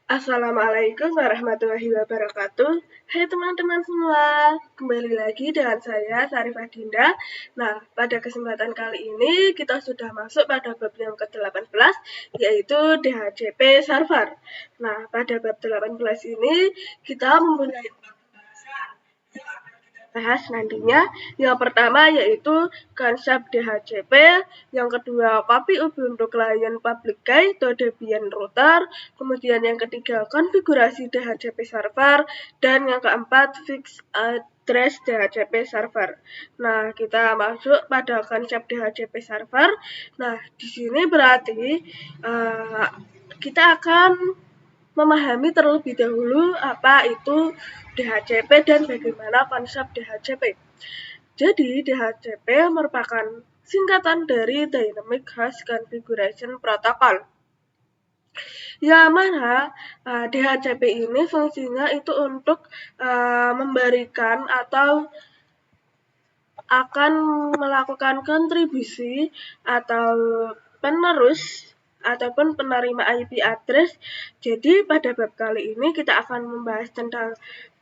Assalamualaikum warahmatullahi wabarakatuh. Hai teman-teman semua, kembali lagi dengan saya Sarifah Dinda. Nah, pada kesempatan kali ini kita sudah masuk pada bab yang ke-18, yaitu DHCP server. Nah, pada bab 18 ini kita mempunyai bahas nantinya. Yang pertama yaitu konsep DHCP, yang kedua copy Ubuntu Client Public Key to Debian Router, kemudian yang ketiga konfigurasi DHCP server, dan yang keempat fix address DHCP server. Nah, kita masuk pada konsep DHCP server. Nah, di sini berarti kita akan memahami terlebih dahulu apa itu DHCP dan bagaimana konsep DHCP. Jadi, DHCP merupakan singkatan dari Dynamic Host Configuration Protocol. Yang mana DHCP ini fungsinya itu untuk memberikan atau akan melakukan kontribusi atau penerus ataupun penerima IP address. Jadi pada bab kali ini kita akan membahas tentang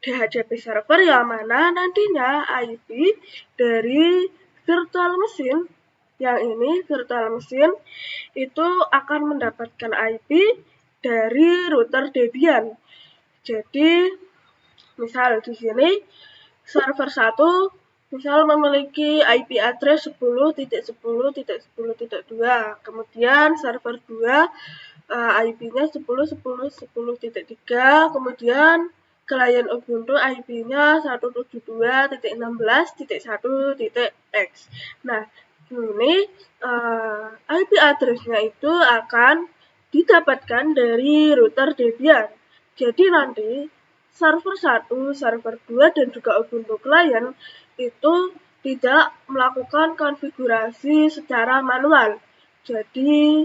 DHCP server, yang mana nantinya IP dari virtual machine yang ini virtual machine itu akan mendapatkan IP dari router Debian. Jadi misal di sini server 1 misal memiliki IP address 10.10.10.2, kemudian server 2 IP-nya 10.10.10.3, kemudian klien Ubuntu IP-nya 172.16.1.x. Nah, ini IP address-nya itu akan didapatkan dari router Debian. Jadi nanti server 1, server 2, dan juga Ubuntu Client itu tidak melakukan konfigurasi secara manual. Jadi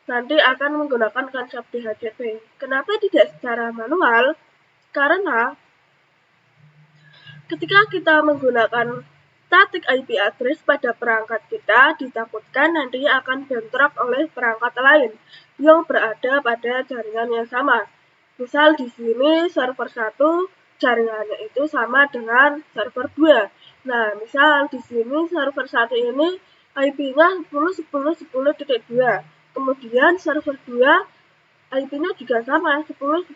nanti akan menggunakan konsep DHCP. Kenapa tidak secara manual? Karena ketika kita menggunakan static IP address pada perangkat kita, ditakutkan nanti akan bentrok oleh perangkat lain yang berada pada jaringan yang sama. Misal di sini server 1 jaringannya itu sama dengan server 2. Nah, misal di sini server 1 ini IP-nya 10.10.10.2. Kemudian server 2 IP-nya juga sama 10.10.10.2,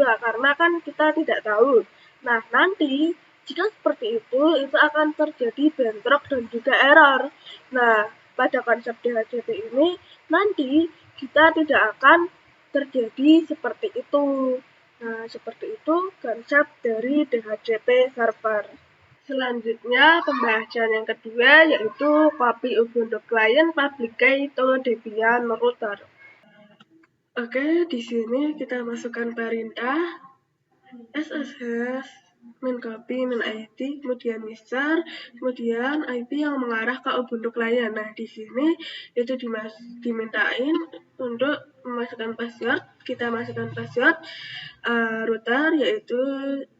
karena kan kita tidak tahu. Nah, nanti jika seperti itu akan terjadi bentrok dan juga error. Nah, pada konsep DHCP ini nanti kita tidak akan terjadi seperti itu. Nah, seperti itu konsep dari DHCP server. Selanjutnya pembahasan yang kedua yaitu copy Ubuntu Client Public Key to Debian Router. Oke, di sini kita masukkan perintah ssh min copy min id, kemudian user, kemudian IP yang mengarah ke Ubuntu Client. Nah, di sini itu dimintain untuk memasukkan password. Kita masukkan password router yaitu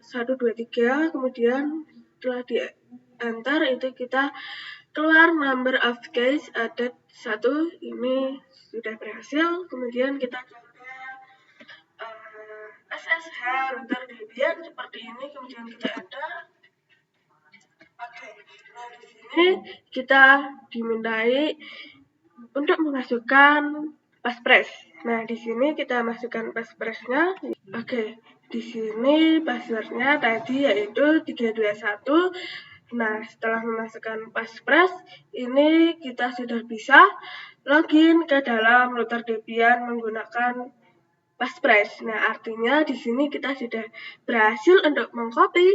123, kemudian setelah di enter itu kita keluar number of case added 1, ini sudah berhasil. Kemudian kita coba SSH router Debian seperti ini, kemudian kita enter. Oke, nah di sini kita dimintai untuk memasukkan passphrase. Nah, di sini kita masukkan passphrase-nya. Oke, di sini password-nya tadi yaitu 321. Nah, setelah memasukkan passphrase, ini kita sudah bisa login ke dalam router Debian menggunakan passphrase. Nah, artinya di sini kita sudah berhasil untuk mengcopy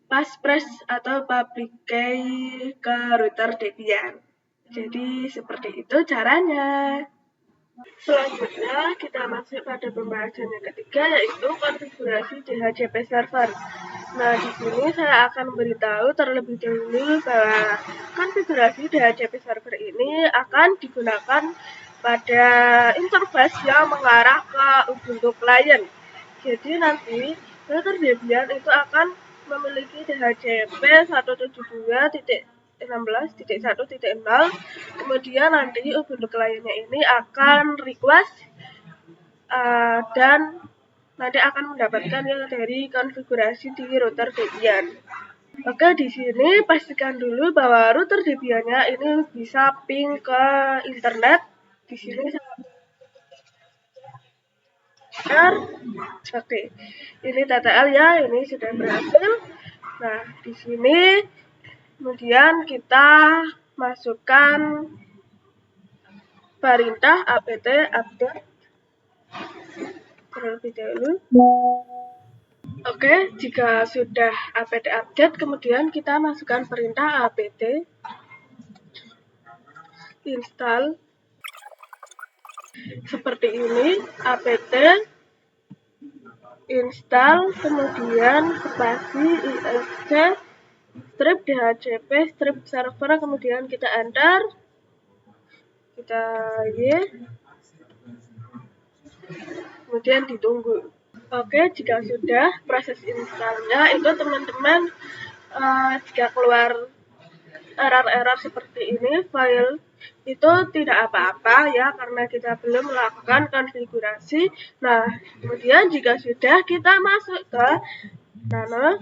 passphrase atau public key ke router Debian. Jadi seperti itu caranya. Selanjutnya kita masuk pada pembahasan yang ketiga yaitu konfigurasi DHCP server. Nah, di sini saya akan memberitahu terlebih dahulu bahwa konfigurasi DHCP server ini akan digunakan pada interface yang mengarah ke Ubuntu Client. Jadi nanti router Debian itu akan memiliki DHCP 172.16.1.0. Kemudian nanti Ubuntu Client-nya ini akan request dan nanti akan mendapatkan yang dari konfigurasi di router Debian. Oke, di sini pastikan dulu bahwa router Debian-nya ini bisa ping ke internet. Di sini oke, ini TTL ya, ini sudah berhasil. Nah, di sini kemudian kita masukkan perintah apt update terlebih dahulu. Oke, jika sudah apt update, kemudian kita masukkan perintah apt install seperti ini, apt install, kemudian spasi isc strip dhcp strip server, kemudian kita enter, kita kemudian ditunggu. Oke, jika sudah proses installnya itu teman-teman, jika keluar error seperti ini, file itu tidak apa-apa ya, karena kita belum melakukan konfigurasi. Nah, kemudian jika sudah, kita masuk ke nano.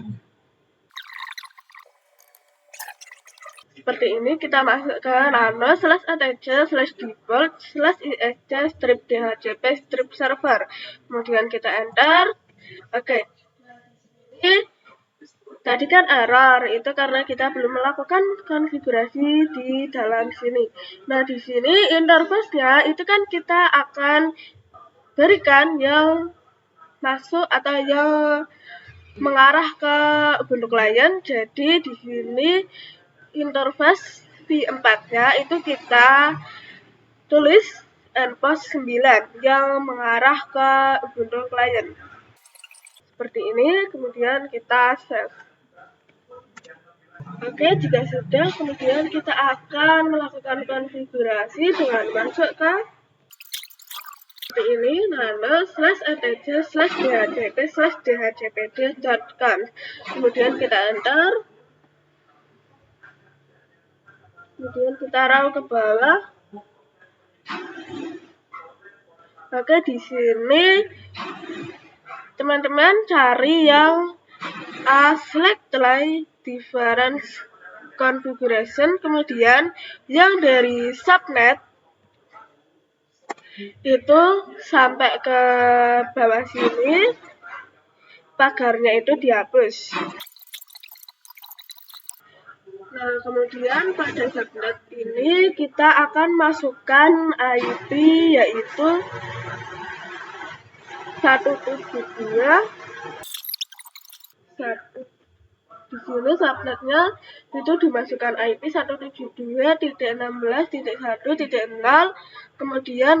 Seperti ini, kita masuk ke nano /atc/default /isc strip dhcp strip server. Kemudian kita enter. Oke. Ini tadi kan error, itu karena kita belum melakukan konfigurasi di dalam sini. Nah, di sini interface-nya itu kan kita akan berikan yang masuk atau yang mengarah ke Ubuntu client. Jadi di sini interface v4-nya itu kita tulis npost 9 yang mengarah ke Ubuntu client. Seperti ini, kemudian kita save. Oke, jika sudah, kemudian kita akan melakukan konfigurasi dengan masuk ke seperti ini, nano /atc/dhcp/dhcpd.conf. Kemudian kita enter. Kemudian kita roll ke bawah. Oke, di sini teman-teman cari yang select different configuration, kemudian yang dari subnet itu sampai ke bawah sini, pagarnya itu dihapus. Nah, kemudian pada subnet ini kita akan masukkan IP yaitu 172. Di sini subnetnya itu dimasukkan IP 172.16.1.0, kemudian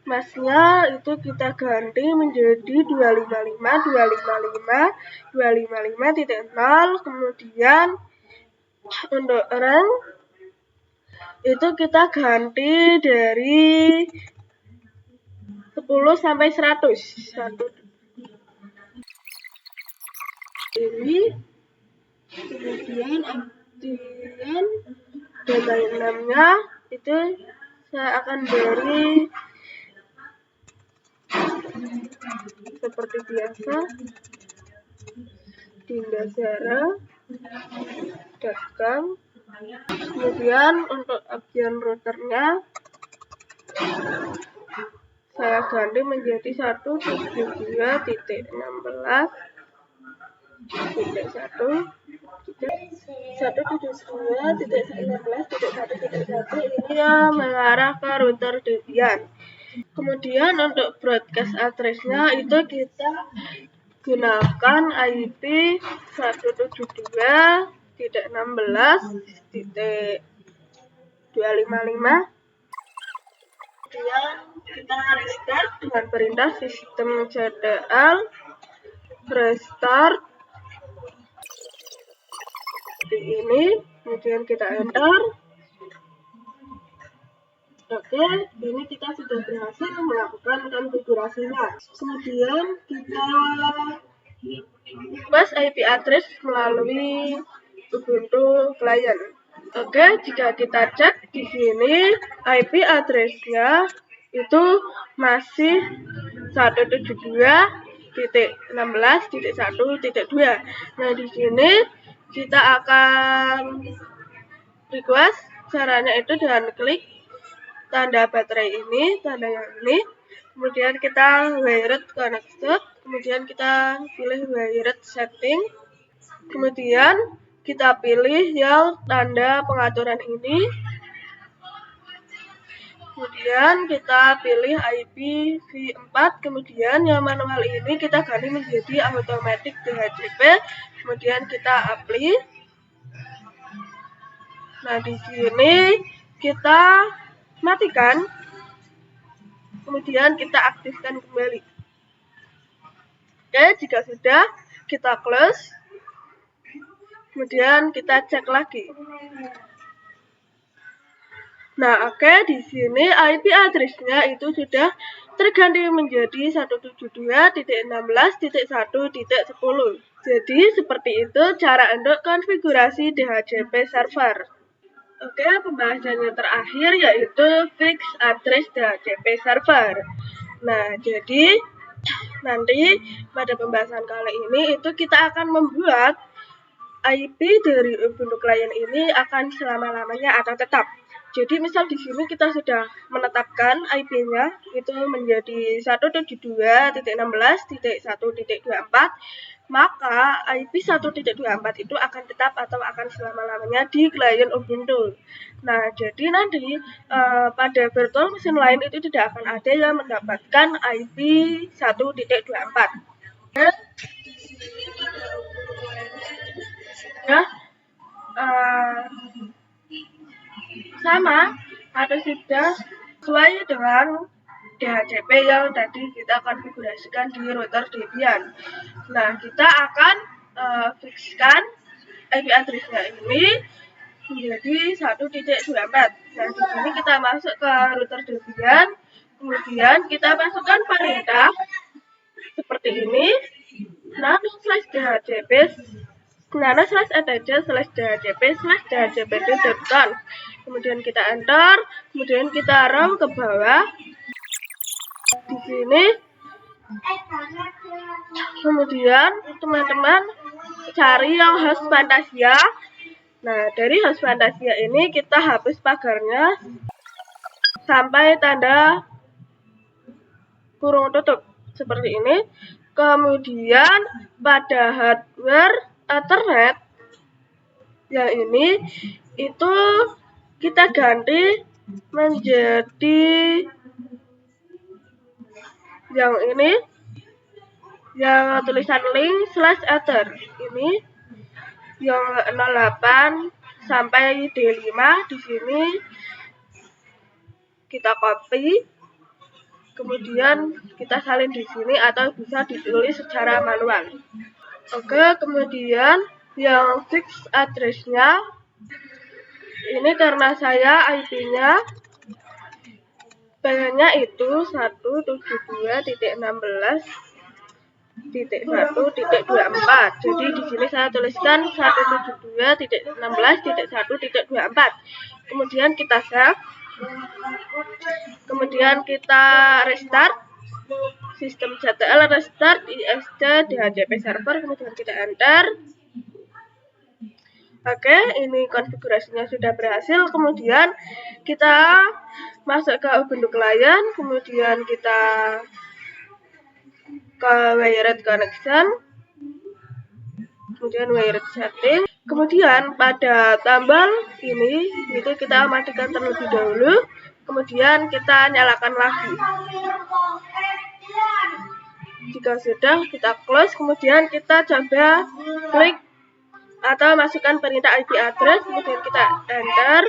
masnya itu kita ganti menjadi 255.255.0, kemudian untuk rank itu kita ganti dari 10 sampai 100. Ini kemudian aktifkan domain name-nya itu saya akan beri seperti biasa dindasara.com. Kemudian untuk bagian routernya saya ganti menjadi 172.1.1.16.1.1 ini yang mengarah ke router Debian. Kemudian untuk broadcast address-nya itu kita gunakan IP 172.16.255. Kemudian kita restart dengan perintah systemctl restart seperti ini, kemudian kita enter. Oke, ini kita sudah berhasil melakukan konfigurasinya. Kemudian kita request IP address melalui Ubuntu client. Oke, jika kita cek di sini IP address-nya itu masih 172.16.1.2. Nah, di sini kita akan request. Caranya itu dengan klik tanda baterai ini, tanda yang ini, kemudian kita wired connected, kemudian kita pilih wired setting, kemudian kita pilih yang tanda pengaturan ini, kemudian kita pilih IPv4, kemudian yang manual ini kita ganti menjadi automatic DHCP, kemudian kita apply. Nah, di sini kita matikan, kemudian kita aktifkan kembali. Oke, jika sudah, kita close, kemudian kita cek lagi. Nah, oke, di sini IP address-nya itu sudah terganti menjadi 172.16.1.10. Jadi, seperti itu cara untuk konfigurasi DHCP server. Oke, pembahasannya terakhir yaitu fix address DHCP server. Nah, jadi nanti pada pembahasan kali ini itu kita akan membuat IP dari Ubuntu client ini akan selama-lamanya akan tetap. Jadi misal di sini kita sudah menetapkan IP-nya itu menjadi 172.16.1.24, maka IP 1.24 itu akan tetap atau akan selama-lamanya di klien Ubuntu. Nah, jadi nanti pada virtual machine lain itu tidak akan ada yang mendapatkan IP 1.24. Ya, sama atau sudah sesuai dengan DHCP yang tadi kita konfigurasikan di router Debian. Nah, kita akan fixkan IP address-nya ini menjadi 1.24. Nah, di sini kita masuk ke router Debian, kemudian kita masukkan perintah seperti ini, nano/dhcp nano/dhcp/dhcp.conf. Kemudian kita enter, kemudian kita roll ke bawah. Di sini, kemudian teman-teman cari yang host Fantasia. Nah, dari host Fantasia ini kita hapus pagarnya sampai tanda kurung tutup seperti ini. Kemudian pada hardware Ethernet yang ini itu kita ganti menjadi yang ini, yang tulisan link/ether ini yang 08 sampai D5. Di sini kita copy, kemudian kita salin di sini atau bisa ditulis secara manual. Oke, kemudian yang fix address-nya ini karena saya IP-nya pengennya itu 172.16.1.24. Jadi di sini saya tuliskan 172.16.1.24. Kemudian kita save. Kemudian kita restart sistem CTL, restart ISC DHCP server, kemudian kita enter. Oke, ini konfigurasinya sudah berhasil. Kemudian kita masuk ke Ubuntu client, kemudian kita ke wired connection, kemudian wired setting, kemudian pada tombol ini itu kita matikan terlebih dahulu, kemudian kita nyalakan lagi. Jika sudah, kita close, kemudian kita coba klik atau masukkan perintah IP address, kemudian kita enter.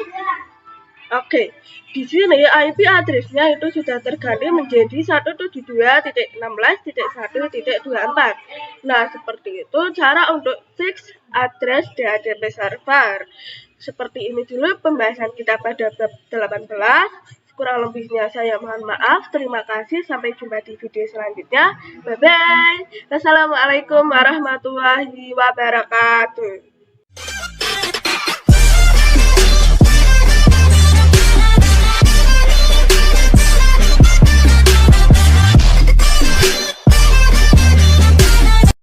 Oke, di sini IP address-nya itu sudah terganti menjadi 172.16.1.24. Nah, seperti itu cara untuk fix address DHCP server. Seperti ini dulu pembahasan kita pada bab 18. Kurang lebihnya saya mohon maaf. Terima kasih. Sampai jumpa di video selanjutnya. Bye-bye. Wassalamualaikum warahmatullahi wabarakatuh.